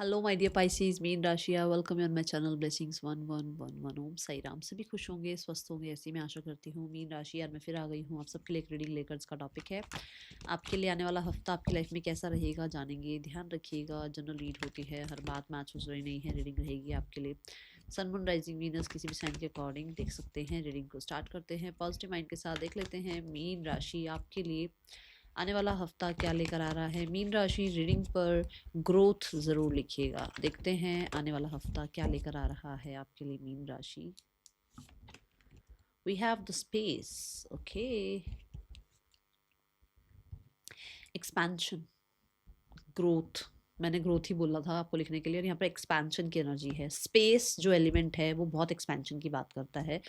Hello my dear Pisces, मीन राशिया, welcome on my channel blessings 1111। Om Sai Ram. सभी खुश होंगे, स्वस्थ होंगे, ऐसी मैं आशा करती हूँ। मीन राशि, यार मैं फिर आ गई हूँ आप सबके लिए एक रीडिंग लेकर। इसका टॉपिक है आपके लिए आने वाला हफ्ता आपकी लाइफ में कैसा रहेगा, जानेंगे। ध्यान रखिएगा, जनरल रीड होती है, हर बात मैच हो रही नहीं है। रीडिंग रहेगी आपके लिए सन मून राइजिंग वीनस किसी भी साइन के अकॉर्डिंग देख सकते हैं। रीडिंग को स्टार्ट करते हैं पॉजिटिव माइंड के साथ। देख लेते हैं मीन राशि आपके लिए आने वाला हफ्ता क्या लेकर आ रहा है। मीन राशि रीडिंग पर ग्रोथ ज़रूर लिखिएगा। देखते हैं आने वाला हफ्ता क्या लेकर आ रहा है आपके लिए मीन राशि। We have the space, okay. Expansion, growth, मैंने ग्रोथ ही बोला था आपको लिखने के लिए। और यहाँ पर एक्सपेंशन की एनर्जी है। स्पेस जो एलिमेंट है वो बहुत एक्सपेंशन की बात करता है।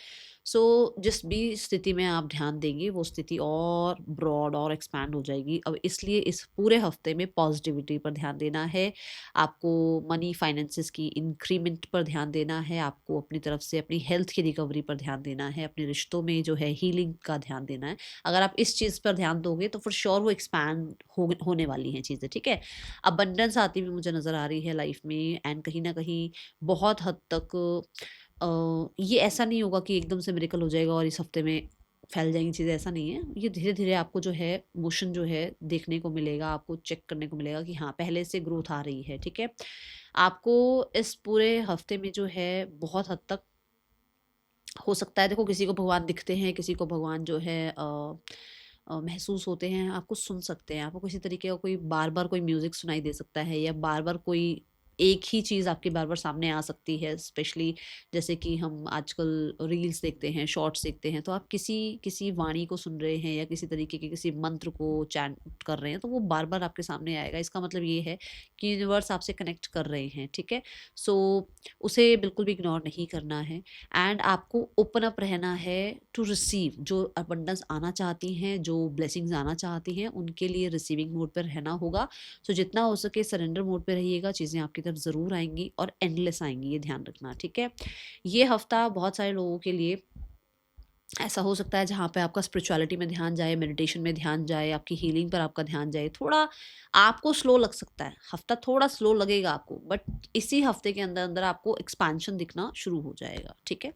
सो जिस भी स्थिति में आप ध्यान देंगे वो स्थिति और ब्रॉड और एक्सपैंड हो जाएगी। अब इसलिए इस पूरे हफ्ते में पॉजिटिविटी पर ध्यान देना है आपको। मनी फाइनेंसेस की इंक्रीमेंट पर ध्यान देना है आपको। अपनी तरफ से अपनी हेल्थ की रिकवरी पर ध्यान देना है। अपने रिश्तों में जो है हीलिंग का ध्यान देना है। अगर आप इस चीज़ पर ध्यान दोगे तो फॉर श्योर वो एक्सपैंड होने वाली हैं चीज़ें, ठीक है। अबंडेंस आती हुई मुझे नज़र आ रही है लाइफ में। एंड कहीं ना कहीं बहुत हद तक ये ऐसा नहीं होगा कि एकदम से मिरेकल हो जाएगा और इस हफ्ते में फैल जाएंगी चीज़ें, ऐसा नहीं है। ये धीरे धीरे आपको जो है मोशन जो है देखने को मिलेगा, आपको चेक करने को मिलेगा कि हाँ पहले से ग्रोथ आ रही है, ठीक है। आपको इस पूरे हफ्ते में जो है बहुत हद तक हो सकता है, देखो किसी को भगवान दिखते हैं, किसी को भगवान जो है महसूस होते हैं, आपको सुन सकते हैं। आपको किसी तरीके का कोई बार बार कोई म्यूज़िक सुनाई दे सकता है, या बार बार कोई एक ही चीज़ आपकी बार बार सामने आ सकती है। स्पेशली जैसे कि हम आजकल रील्स देखते हैं, शॉर्ट्स देखते हैं, तो आप किसी किसी वाणी को सुन रहे हैं या किसी तरीके के किसी मंत्र को चैंट कर रहे हैं, तो वो बार बार आपके सामने आएगा। इसका मतलब ये है कि यूनिवर्स आपसे कनेक्ट कर रहे हैं, ठीक है। सो उसे बिल्कुल भी इग्नोर नहीं करना है। एंड आपको ओपन अप रहना है टू रिसीव। जो अबंडेंस आना चाहती हैं, जो ब्लेसिंग्स आना चाहती हैं, उनके लिए रिसीविंग मोड पर रहना होगा। सो जितना हो सके सरेंडर मोड पे रहिएगा, चीज़ें आपकी तरफ ज़रूर आएंगी और एंडलेस आएंगी, ये ध्यान रखना, ठीक है। ये हफ्ता बहुत सारे लोगों के लिए ऐसा हो सकता है जहाँ पे आपका स्पिरिचुअलिटी में ध्यान जाए, मेडिटेशन में ध्यान जाए, आपकी हीलिंग पर आपका ध्यान जाए। थोड़ा आपको स्लो लग सकता है, हफ्ता थोड़ा स्लो लगेगा आपको, बट इसी हफ्ते के अंदर अंदर आपको एक्सपांशन दिखना शुरू हो जाएगा, ठीक है।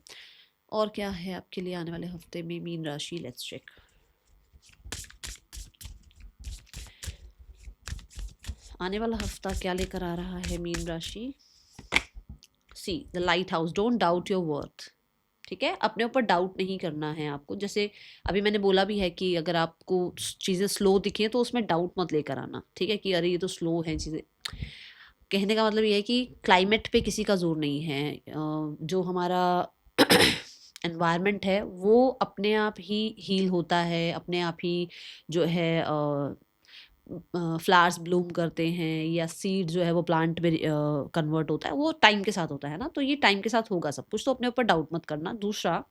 और क्या है आपके लिए आने वाले हफ्ते में मीन राशि, लेट्स चेक। आने वाला हफ्ता क्या लेकर आ रहा है मीन राशि। See the light house, don't doubt your worth, ठीक है। अपने ऊपर डाउट नहीं करना है आपको। जैसे अभी मैंने बोला भी है कि अगर आपको चीज़ें स्लो दिखें तो उसमें डाउट मत लेकर आना, ठीक है, कि अरे ये तो स्लो है चीज़ें। कहने का मतलब ये है कि क्लाइमेट पे किसी का जोर नहीं है। जो हमारा एनवायरनमेंट है वो अपने आप ही हील होता है, अपने आप ही जो है फ्लावर्स ब्लूम करते हैं, या सीड जो है वो प्लांट में कन्वर्ट होता है, वो टाइम के साथ होता है ना। तो ये टाइम के साथ होगा सब कुछ, तो अपने ऊपर डाउट मत करना। दूसरा,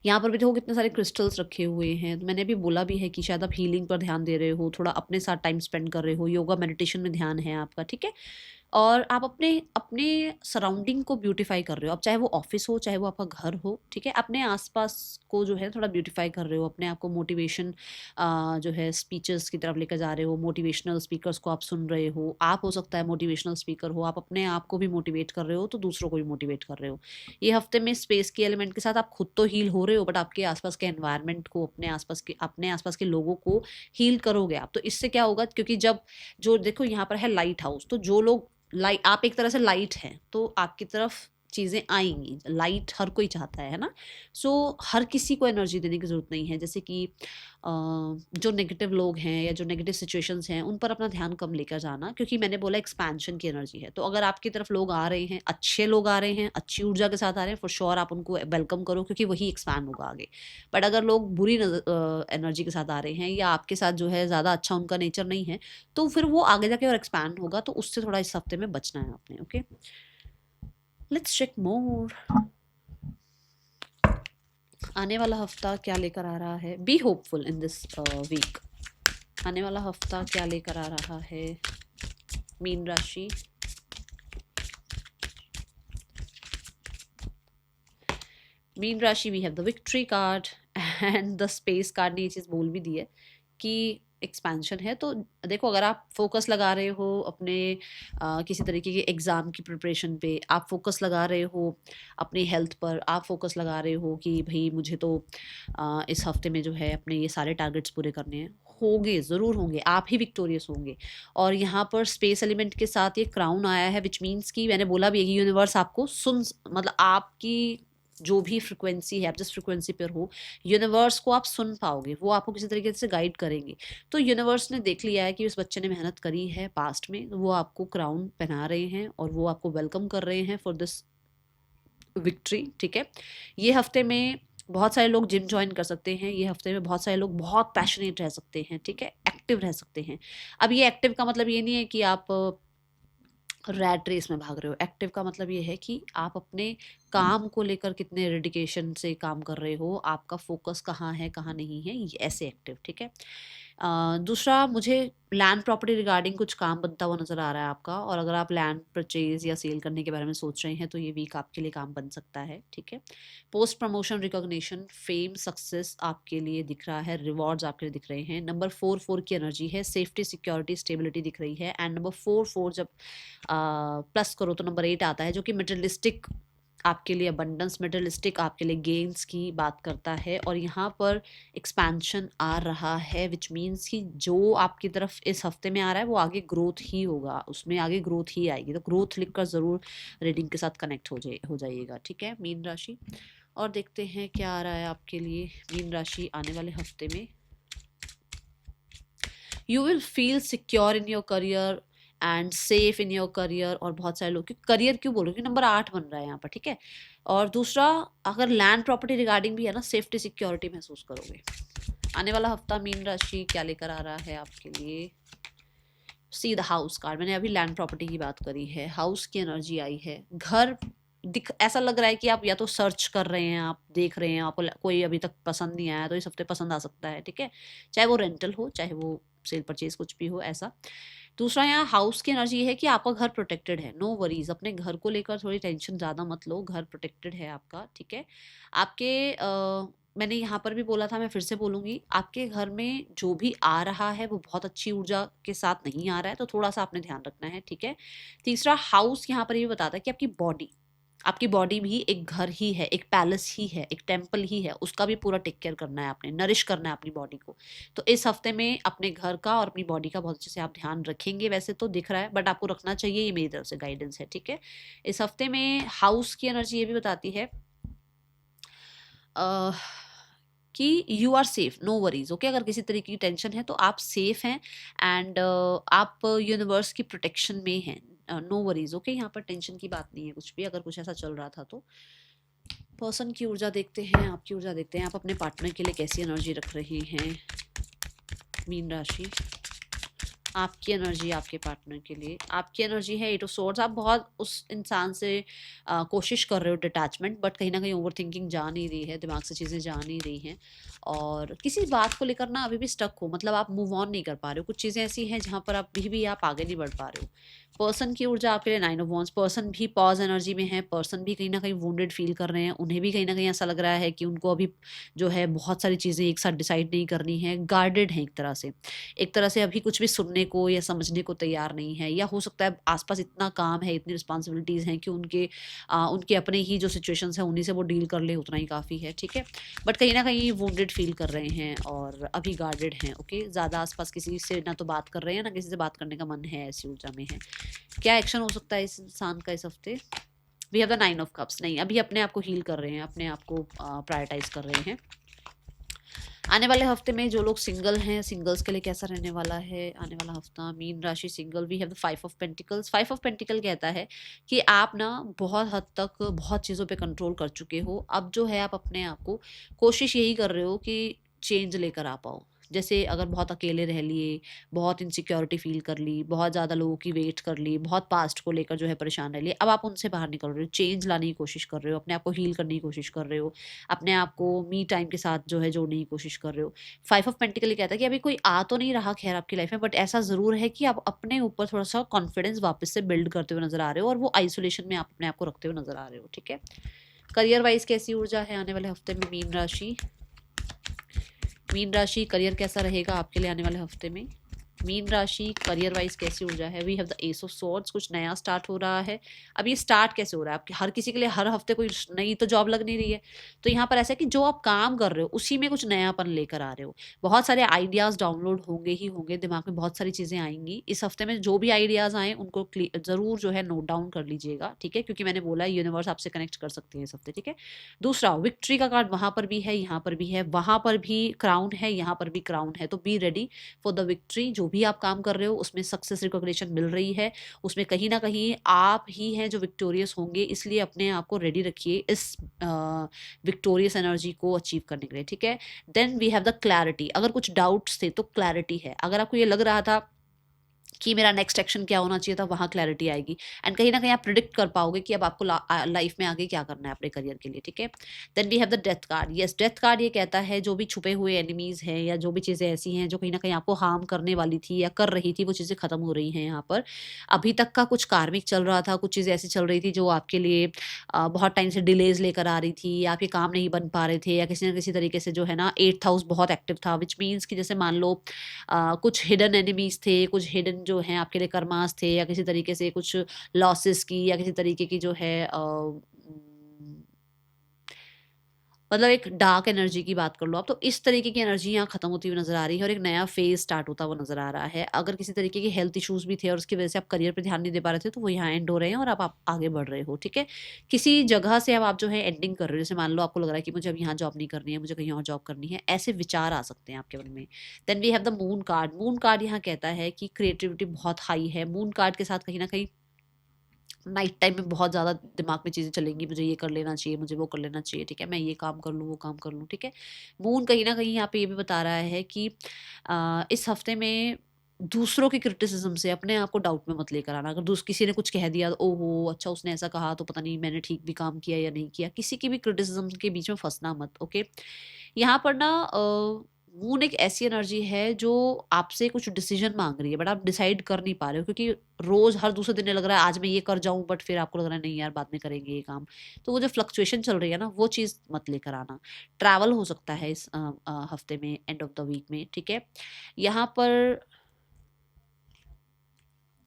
यहाँ पर भी देखो कितने सारे क्रिस्टल्स रखे हुए हैं। तो मैंने भी बोला भी है कि शायद आप हीलिंग पर ध्यान दे रहे हो, थोड़ा अपने साथ टाइम स्पेंड कर रहे हो, योगा मेडिटेशन में ध्यान है आपका, ठीक है। और आप अपने अपने सराउंडिंग को ब्यूटीफाई कर रहे हो। अब चाहे वो ऑफिस हो, चाहे वो आपका घर हो, ठीक है। अपने आसपास को जो है थोड़ा ब्यूटीफाई कर रहे हो। अपने आप को मोटिवेशन जो है स्पीचेस की तरफ लेकर जा रहे हो। मोटिवेशनल स्पीकर्स को आप सुन रहे हो। आप हो सकता है मोटिवेशनल स्पीकर हो, आप अपने आप को भी मोटिवेट कर रहे हो, तो दूसरों को भी मोटिवेट कर रहे हो। ये हफ्ते में स्पेस के एलिमेंट के साथ आप खुद तो हील हो रहे हो, बट आपके आसपास के एनवायरनमेंट को, अपने आसपास के लोगों को हील करोगे आप। तो इससे क्या होगा, क्योंकि जब जो देखो यहाँ पर है लाइट हाउस, तो जो लोग लाइट, आप एक तरह से लाइट हैं, तो आपकी तरफ चीज़ें आएंगी। लाइट हर कोई चाहता है ना। सो हर किसी को एनर्जी देने की ज़रूरत नहीं है। जैसे कि जो नेगेटिव लोग हैं या जो नेगेटिव सिचुएशंस हैं, उन पर अपना ध्यान कम लेकर जाना, क्योंकि मैंने बोला एक्सपेंशन की एनर्जी है। तो अगर आपकी तरफ लोग आ रहे हैं, अच्छे लोग आ रहे हैं, अच्छी ऊर्जा के साथ आ रहे हैं, फॉर श्योर आप उनको वेलकम करो, क्योंकि वही एक्सपैंड होगा आगे। बट अगर लोग बुरी एनर्जी के साथ आ रहे हैं, या आपके साथ जो है ज़्यादा अच्छा उनका नेचर नहीं है, तो फिर वो आगे जाके और एक्सपैंड होगा। तो उससे थोड़ा इस हफ्ते में बचना है आपने, ओके। लेट्स चेक मोर। आने वाला हफ्ता क्या लेकर आ रहा है। Be hopeful in this week. आने वाला हफ्ता क्या लेकर आ रहा है मीन राशि। मीन राशि, we have the victory card and the space card ने ये चीज़ बोल भी दी है कि एक्सपेंशन है। तो देखो, अगर आप फोकस लगा रहे हो अपने किसी तरीके के एग्ज़ाम की प्रिपरेशन पे, आप फोकस लगा रहे हो अपनी हेल्थ पर, आप फोकस लगा रहे हो कि भाई मुझे तो इस हफ्ते में जो है अपने ये सारे टारगेट्स पूरे करने हैं, होंगे, ज़रूर होंगे, आप ही विक्टोरियस होंगे। और यहाँ पर स्पेस एलिमेंट के साथ ये क्राउन आया है, विच मीन्स कि मैंने बोला भी है कि यूनिवर्स आपको मतलब आपकी जो भी फ्रिक्वेंसी है, आप जिस फ्रिक्वेंसी पर हो, यूनिवर्स को आप सुन पाओगे, वो आपको किसी तरीके से गाइड करेंगे। तो यूनिवर्स ने देख लिया है कि उस बच्चे ने मेहनत करी है पास्ट में, वो आपको क्राउन पहना रहे हैं और वो आपको वेलकम कर रहे हैं फॉर दिस विक्ट्री। ठीक है, ये हफ्ते में बहुत सारे लोग जिम ज्वाइन कर सकते हैं, ये हफ्ते में बहुत सारे लोग बहुत पैशनेट रह सकते हैं। ठीक है, एक्टिव रह सकते हैं। अब ये एक्टिव का मतलब ये नहीं है कि आप रैट रेस में भाग रहे हो। एक्टिव का मतलब ये है कि आप अपने काम को लेकर कितने डेडिकेशन से काम कर रहे हो, आपका फोकस कहाँ है कहाँ नहीं है, ये ऐसे एक्टिव। ठीक है, दूसरा, मुझे लैंड प्रॉपर्टी रिगार्डिंग कुछ काम बनता हुआ नज़र आ रहा है आपका, और अगर आप लैंड परचेज या सेल करने के बारे में सोच रहे हैं तो ये वीक आपके लिए काम बन सकता है। ठीक है, post promotion, recognition, fame, success आपके लिए दिख रहा है, रिवॉर्ड्स आपके लिए दिख रहे हैं। नंबर 4 की एनर्जी है, सेफ्टी, सिक्योरिटी, स्टेबिलिटी दिख रही है। एंड नंबर 4 जब प्लस करो तो नंबर 8 आता है, जो कि मटेरियलिस्टिक आपके लिए अबंडेंस, मटेरियलिस्टिक आपके लिए गेन्स की बात करता है। और यहाँ पर एक्सपेंशन आ रहा है, विच मीन्स कि जो आपकी तरफ इस हफ्ते में आ रहा है वो आगे ग्रोथ ही होगा, उसमें आगे ग्रोथ ही आएगी। तो ग्रोथ लिखकर ज़रूर रीडिंग के साथ कनेक्ट हो जाइएगा। ठीक है, मीन राशि। और देखते हैं क्या आ रहा है आपके लिए मीन राशि आने वाले हफ्ते में। You will feel secure in your career and safe in your career. और बहुत सारे लोग, करियर क्यों बोल रहे हो, कि नंबर 8 बन रहा है यहाँ पर। ठीक है, और दूसरा, अगर लैंड प्रॉपर्टी रिगार्डिंग भी है ना, सेफ्टी सिक्योरिटी महसूस करोगे। आने वाला हफ्ता मीन राशि क्या लेकर आ रहा है आपके लिए। सी द हाउस कार्ड, मैंने अभी लैंड प्रॉपर्टी की बात करी है, हाउस की एनर्जी आई है। घर ऐसा लग रहा है कि आप या तो सर्च कर रहे हैं, आप देख रहे हैं, आपको कोई अभी तक पसंद नहीं आया तो इस हफ्ते पसंद आ सकता है। ठीक है, चाहे वो रेंटल हो, चाहे वो सेल परचेज, कुछ भी हो ऐसा। दूसरा, यहाँ हाउस की एनर्जी है कि आपका घर प्रोटेक्टेड है, नो वरीज, अपने घर को लेकर थोड़ी टेंशन ज़्यादा मत लो, घर प्रोटेक्टेड है आपका। ठीक है, आपके मैंने यहाँ पर भी बोला था, मैं फिर से बोलूँगी, आपके घर में जो भी आ रहा है वो बहुत अच्छी ऊर्जा के साथ नहीं आ रहा है, तो थोड़ा सा आपने ध्यान रखना है। ठीक है, तीसरा, हाउस यहाँ पर ये बताता है कि आपकी बॉडी भी एक घर ही है, एक पैलेस ही है, एक टेम्पल ही है, उसका भी पूरा टेक केयर करना है आपने, नरिश करना है अपनी बॉडी को। तो इस हफ्ते में अपने घर का और अपनी बॉडी का बहुत अच्छे से आप ध्यान रखेंगे, वैसे तो दिख रहा है, बट आपको रखना चाहिए, ये मेरी तरफ से गाइडेंस है। ठीक है, इस हफ्ते में हाउस की एनर्जी ये भी बताती है कि you are safe, no worries. Okay, अगर किसी तरीके की टेंशन है तो आप सेफ हैं एंड आप यूनिवर्स की प्रोटेक्शन में हैं, नो वरीज। ओके, यहाँ पर टेंशन की बात नहीं है कुछ भी, अगर कुछ ऐसा चल रहा था तो। पर्सन की ऊर्जा देखते हैं, आपकी ऊर्जा देखते हैं, आप अपने पार्टनर के लिए कैसी एनर्जी रख रहे हैं मीन राशि। आपकी एनर्जी आपके पार्टनर के लिए, आपकी एनर्जी है 8 ऑफ सोर्ड्स। आप बहुत उस इंसान से कोशिश कर रहे हो डिटैचमेंट, बट कहीं ना कहीं ओवर थिंकिंग जा नहीं रही है, दिमाग से चीज़ें जा नहीं रही हैं, और किसी बात को लेकर ना अभी भी स्टक हो, मतलब आप मूव ऑन नहीं कर पा रहे हो। कुछ चीज़ें ऐसी हैं जहाँ पर अभी भी आप आगे नहीं बढ़ पा रहे हो। पर्सन की ऊर्जा आपके लिए 9 ऑफ वॉन्ड्स, पर्सन भी पॉज एनर्जी में है, पर्सन भी कहीं ना कहीं वुंडेड फील कर रहे हैं, उन्हें भी कहीं ना कहीं ऐसा लग रहा है कि उनको अभी जो है बहुत सारी चीज़ें एक साथ डिसाइड नहीं करनी है, गार्डेड हैं एक तरह से अभी कुछ भी सुनने को या समझने को तैयार नहीं है, या हो सकता है आसपास इतना काम है, इतनी रिस्पॉन्सिबिलिटीज़ हैं कि उनके अपने ही जो सिचुएशंस हैं उन्हीं से वो डील कर ले, उतना ही काफ़ी है। ठीक है, बट कहीं ना कहीं वुंडेड फील कर रहे हैं और अभी गार्डेड हैं। ओके, ज़्यादा आसपास किसी से ना तो बात कर रहे हैं, ना किसी से बात करने का मन है, ऐसी ऊर्जा में है। क्या एक्शन हो सकता है इस इंसान का इस हफ्ते। We have the 9 of cups, नहीं, अभी अपने आप को हील कर रहे हैं, अपने आप को प्रायोरिटाइज कर रहे हैं। आने वाले हफ्ते में जो लोग सिंगल हैं, सिंगल्स के लिए कैसा रहने वाला है आने वाला हफ्ता। मीन राशि single, we have the 5 of pentacles. 5 of pentacle कहता है कि आप ना बहुत हद तक बहुत चीज़ों पे कंट्रोल कर चुके हो, अब जो है आप अपने आप को कोशिश यही कर रहे हो कि चेंज लेकर आ पाओ। जैसे अगर बहुत अकेले रह लिए, बहुत इनसिक्योरिटी फील कर ली, बहुत ज़्यादा लोगों की वेट कर ली, बहुत पास्ट को लेकर जो है परेशान रह लिए, अब आप उनसे बाहर निकल रहे हो, चेंज लाने की कोशिश कर रहे हो, अपने आप को हील करने की कोशिश कर रहे हो, अपने आप को मी टाइम के साथ जो है जोड़ने की कोशिश कर रहे हो। 5 ऑफ पेंटिकल कहता है कि अभी कोई आ तो नहीं रहा खैर आपकी लाइफ में, बट ऐसा ज़रूर है कि आप अपने ऊपर थोड़ा सा कॉन्फिडेंस वापस से बिल्ड करते हुए नजर आ रहे हो, और वो आइसोलेशन में आप अपने आप को रखते हुए नजर आ रहे हो। ठीक है, करियर वाइज कैसी ऊर्जा है आने वाले हफ्ते में मीन राशि। मीन राशि करियर कैसा रहेगा आपके लिए आने वाले हफ्ते में? मीन राशि करियर वाइज कैसी ऊर्जा है? We have the ace of swords, कुछ नया स्टार्ट हो रहा है। अब ये स्टार्ट कैसे हो रहा है आपके हर किसी के लिए? हर हफ्ते कोई नई तो जॉब लग नहीं रही है, तो यहाँ पर ऐसा है कि जो आप काम कर रहे हो उसी में कुछ नयापन लेकर आ रहे हो। बहुत सारे आइडियाज डाउनलोड होंगे ही होंगे, दिमाग में बहुत सारी चीजें आएंगी इस हफ्ते में। जो भी आइडियाज आए उनको जरूर जो है नोट डाउन कर लीजिएगा, ठीक है, क्योंकि मैंने बोला यूनिवर्स आपसे कनेक्ट कर सकती है इस हफ्ते, ठीक है। दूसरा, विक्ट्री का कार्ड वहां पर भी है, यहाँ पर भी है, वहां पर भी क्राउन है, यहाँ पर भी क्राउन है, तो be ready for the victory. जो भी आप काम कर रहे हो उसमें सक्सेस रिकॉग्निशन मिल रही है, उसमें कहीं ना कहीं आप ही हैं जो विक्टोरियस होंगे, इसलिए अपने आप को रेडी रखिए इस विक्टोरियस एनर्जी को अचीव करने के लिए, ठीक है। Then we have the clarity. अगर कुछ डाउट्स थे तो क्लैरिटी है। अगर आपको ये लग रहा था कि मेरा नेक्स्ट एक्शन क्या होना चाहिए था, वहां क्लैरिटी आएगी एंड कहीं ना कहीं आप प्रिडिक्ट कर पाओगे कि अब आपको लाइफ में आगे क्या करना है अपने करियर के लिए, ठीक है। Then we have the death card. Yes, death card ये कहता है जो भी छुपे हुए एनिमीज हैं या जो भी चीज़ें ऐसी हैं जो कहीं ना कहीं आपको हार्म करने वाली थी या कर रही थी, वो चीज़ें खत्म हो रही हैं यहाँ पर। अभी तक का कुछ कार्मिक चल रहा था, कुछ चीज़ें ऐसी चल रही थी जो आपके लिए बहुत टाइम से डिलेज लेकर आ रही थी, या आपके काम नहीं बन पा रहे थे, या किसी ना किसी तरीके से जो है ना 8th हाउस बहुत एक्टिव था, विच मीन्स कि जैसे मान लो कुछ हिडन एनिमीज थे, कुछ हिडन जो हैं आपके लिए कर्मास थे, या किसी तरीके से कुछ लॉसेस की या किसी तरीके की जो है मतलब एक डार्क एनर्जी की बात कर लो आप, तो इस तरीके की एनर्जी यहाँ खत्म होती हुई नजर आ रही है और एक नया फेज स्टार्ट होता हुआ नजर आ रहा है। अगर किसी तरीके के हेल्थ इश्यूज भी थे और उसकी वजह से आप करियर पे ध्यान नहीं दे पा रहे थे, तो वो यहाँ एंड हो रहे हैं और अब आप आगे बढ़ रहे हो, ठीक है। किसी जगह से अब आप जो है एंडिंग कर रहे हो, जैसे मान लो आपको लग रहा है कि मुझे अब यहाँ जॉब नहीं करनी है, मुझे कहीं और जॉब करनी है, ऐसे विचार आ सकते हैं आपके मन में। Then we have the moon card. Moon card यहाँ कहता है कि क्रिएटिविटी बहुत हाई है। मून कार्ड के साथ कहीं ना कहीं नाइट टाइम में बहुत ज़्यादा दिमाग में चीज़ें चलेंगी, मुझे ये कर लेना चाहिए, मुझे वो कर लेना चाहिए, ठीक है, मैं ये काम कर लूँ, वो काम कर लूँ, ठीक है। मून कहीं ना कहीं यहाँ पे ये भी बता रहा है कि इस हफ्ते में दूसरों की क्रिटिसिज्म से अपने आप को डाउट में मत लेकर आना। अगर किसी ने कुछ कह दिया, ओहो अच्छा उसने ऐसा कहा तो पता नहीं मैंने ठीक भी काम किया या नहीं किया, किसी की भी क्रिटिसिज्म के बीच में फंसना मत, ओके। यहाँ पर ना मून एक ऐसी एनर्जी है जो आपसे कुछ डिसीजन मांग रही है, बट आप डिसाइड कर नहीं पा रहे हो, क्योंकि रोज हर दूसरे दिन लग रहा है आज मैं ये कर जाऊं, बट फिर आपको लग रहा है नहीं यार बाद में करेंगे ये काम। तो वो जो फ्लक्चुएशन चल रही है ना, वो चीज़ मत लेकर आना। ट्रैवल हो सकता है इस हफ्ते में, एंड ऑफ द वीक में, ठीक है। यहाँ पर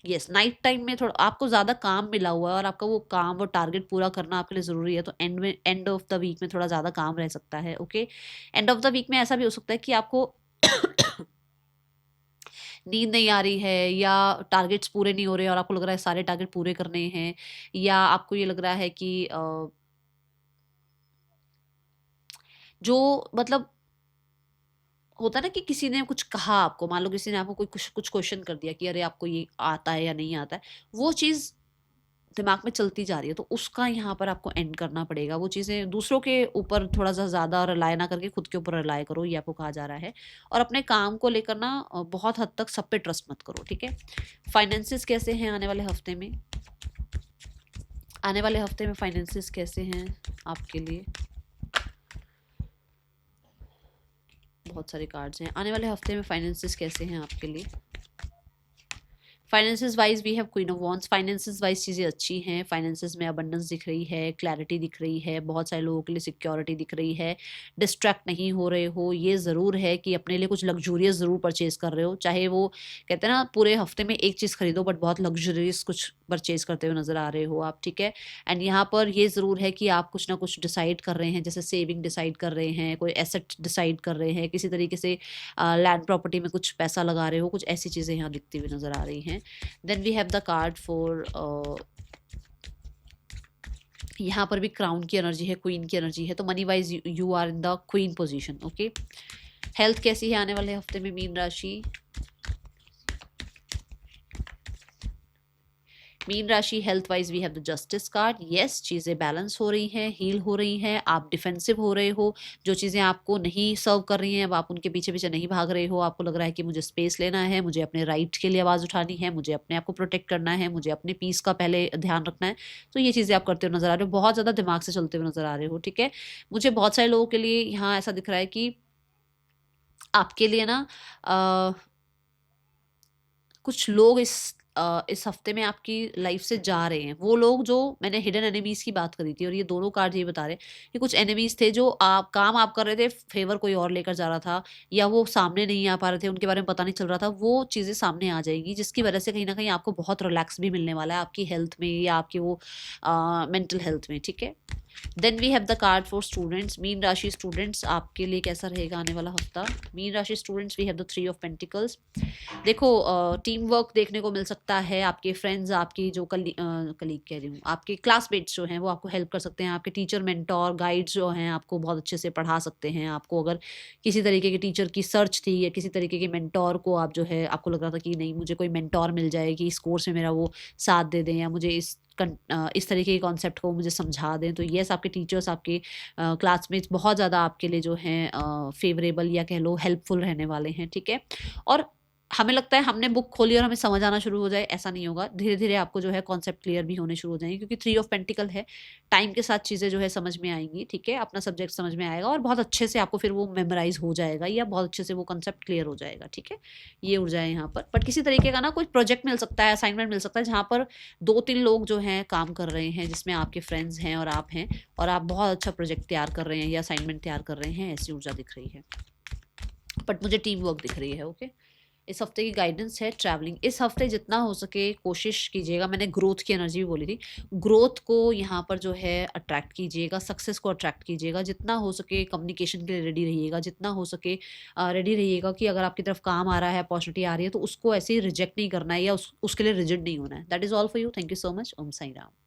यस, नाइट टाइम में थोड़ा आपको ज़्यादा काम मिला हुआ है और आपका वो काम, वो टारगेट पूरा करना आपके लिए ज़रूरी है, तो एंड ऑफ द वीक में थोड़ा ज़्यादा काम रह सकता है, okay. End of the week में ऐसा भी हो सकता है कि आपको नींद नहीं आ रही है, या टारगेट्स पूरे नहीं हो रहे और आपको लग रहा है सारे टारगेट पूरे करने हैं, या आपको ये लग रहा है कि जो मतलब होता है ना कि किसी ने कुछ कहा आपको, मान लो किसी ने आपको कोई कुछ कुछ क्वेश्चन कर दिया कि अरे आपको ये आता है या नहीं आता है, वो चीज़ दिमाग में चलती जा रही है, तो उसका यहाँ पर आपको एंड करना पड़ेगा। वो चीज़ें दूसरों के ऊपर थोड़ा सा ज़्यादा रिलाय ना करके खुद के ऊपर रिलाय करो, ये आपको कहा जा रहा है। और अपने काम को लेकर ना बहुत हद तक सब पे ट्रस्ट मत करो, ठीक है। फाइनेंसिस कैसे हैं आने वाले हफ्ते में? आने वाले हफ्ते में फाइनेंसिस कैसे हैं आपके लिए? बहुत सारे कार्ड्स हैं। आने वाले हफ्ते में फाइनेंसिस कैसे हैं आपके लिए? Finances wise we have queen of wands. Finances wise चीज़ें अच्छी हैं, फाइनेंसेस में अबंडेंस दिख रही है, क्लैरिटी दिख रही है, बहुत सारे लोगों के लिए सिक्योरिटी दिख रही है। डिस्ट्रैक्ट नहीं हो रहे हो, ये ज़रूर है कि अपने लिए कुछ लग्जूरियस ज़रूर परचेज कर रहे हो, चाहे वो कहते हैं ना पूरे हफ्ते में एक चीज़ खरीदो बट बहुत लग्जूरियस कुछ परचेज करते हुए नज़र आ रहे हो आप, ठीक है। एंड यहाँ पर ये ज़रूर है कि आप कुछ ना कुछ डिसाइड कर रहे हैं, जैसे सेविंग डिसाइड कर रहे हैं, कोई एसेट डिसाइड कर रहे हैं, किसी तरीके से लैंड प्रॉपर्टी में कुछ पैसा लगा रहे हो, कुछ ऐसी चीज़ें यहाँ दिखती हुई नज़र आ रही हैं। Then we have the card for यहाँ पर भी क्राउन की एनर्जी है, क्वीन की एनर्जी है, तो money wise you are in the queen position, okay. Health कैसी है आने वाले हफ्ते में मीन राशि? मीन राशि health wise we have the justice card. Yes, चीज़ें बैलेंस हो रही हैं, हील हो रही हैं, आप डिफेंसिव हो रहे हो, जो चीज़ें आपको नहीं सर्व कर रही हैं अब आप उनके पीछे पीछे नहीं भाग रहे हो, आपको लग रहा है कि मुझे स्पेस लेना है, मुझे अपने राइट के लिए आवाज़ उठानी है, मुझे अपने आप को प्रोटेक्ट करना है, मुझे अपने पीस का पहले ध्यान रखना है, तो ये चीज़ें आप करते हुए नजर आ रहे हो, बहुत ज़्यादा दिमाग से चलते हुए नजर आ रहे हो, ठीक है। मुझे बहुत सारे लोगों के लिए यहाँ ऐसा दिख रहा है कि आपके लिए ना कुछ लोग इस इस हफ्ते में आपकी लाइफ से जा रहे हैं, वो लोग जो मैंने हिडन एनिमीज की बात करी थी, और ये दोनों कार्ड ये बता रहे हैं कि कुछ एनिमीज थे जो आप काम आप कर रहे थे, फेवर कोई और लेकर जा रहा था, या वो सामने नहीं आ पा रहे थे, उनके बारे में पता नहीं चल रहा था, वो चीज़ें सामने आ जाएगी, जिसकी वजह से कहीं ना कहीं आपको बहुत रिलैक्स भी मिलने वाला है आपकी हेल्थ में या आपकी वो मेंटल हेल्थ में, ठीक है। Then we have the card for students, मीन राशि स्टूडेंट्स, आपके लिए कैसा रहेगा आने वाला हफ्ता। मीन राशि students, we have the 3 of pentacles. देखो टीम वर्क देखने को मिल सकता है, आपके फ्रेंड्स, आपकी जो कलीग कह रही हूँ, आपके क्लासमेट्स जो हैं वो आपको हेल्प कर सकते हैं, आपके टीचर मेंटोर गाइड्स जो हैं आपको बहुत अच्छे से पढ़ा सकते हैं। आपको अगर किसी तरीके के टीचर की सर्च थी या किसी तरीके के मेंटोर को आप जो है आपको लग रहा था कि नहीं मुझे कोई मेंटोर मिल जाए कि इस कोर्स में मेरा वो साथ दे दें या मुझे इस तरीके के कॉन्सेप्ट को मुझे समझा दें, तो येस आपके टीचर्स, आपके क्लासमेट्स बहुत ज़्यादा आपके लिए जो हैं फेवरेबल या कह लो हेल्पफुल रहने वाले हैं, ठीक है। और हमें लगता है हमने बुक खोली और हमें समझ आना शुरू हो जाए, ऐसा नहीं होगा। धीरे धीरे आपको जो है कॉन्सेप्ट क्लियर भी होने शुरू हो जाएंगे, क्योंकि 3 ऑफ पेंटिकल है, टाइम के साथ चीज़ें जो है समझ में आएंगी, ठीक है। अपना सब्जेक्ट समझ में आएगा और बहुत अच्छे से आपको फिर वो मेमोराइज हो जाएगा या बहुत अच्छे से वो कॉन्सेप्ट क्लियर हो जाएगा, ठीक है। ये ऊर्जा है यहाँ पर। बट किसी तरीके का ना कोई प्रोजेक्ट मिल सकता है, असाइनमेंट मिल सकता है, जहाँ पर 2-3 लोग जो हैं काम कर रहे हैं, जिसमें आपके फ्रेंड्स हैं और आप हैं, और आप बहुत अच्छा प्रोजेक्ट तैयार कर रहे हैं या असाइनमेंट तैयार कर रहे हैं, ऐसी ऊर्जा दिख रही है। बट मुझे टीम वर्क दिख रही है, ओके। इस हफ्ते की गाइडेंस है ट्रैवलिंग। इस हफ्ते जितना हो सके कोशिश कीजिएगा, मैंने ग्रोथ की एनर्जी भी बोली थी, ग्रोथ को यहाँ पर जो है अट्रैक्ट कीजिएगा, सक्सेस को अट्रैक्ट कीजिएगा, जितना हो सके कम्युनिकेशन के लिए रेडी रहिएगा, जितना हो सके रेडी रहिएगा कि अगर आपकी तरफ काम आ रहा है, अपॉर्चुनिटी आ रही है, तो उसको ऐसे ही रिजेक्ट नहीं करना है या उसके लिए रिजिड नहीं होना है। That is all for you. Thank you so much. Om Sai Ram.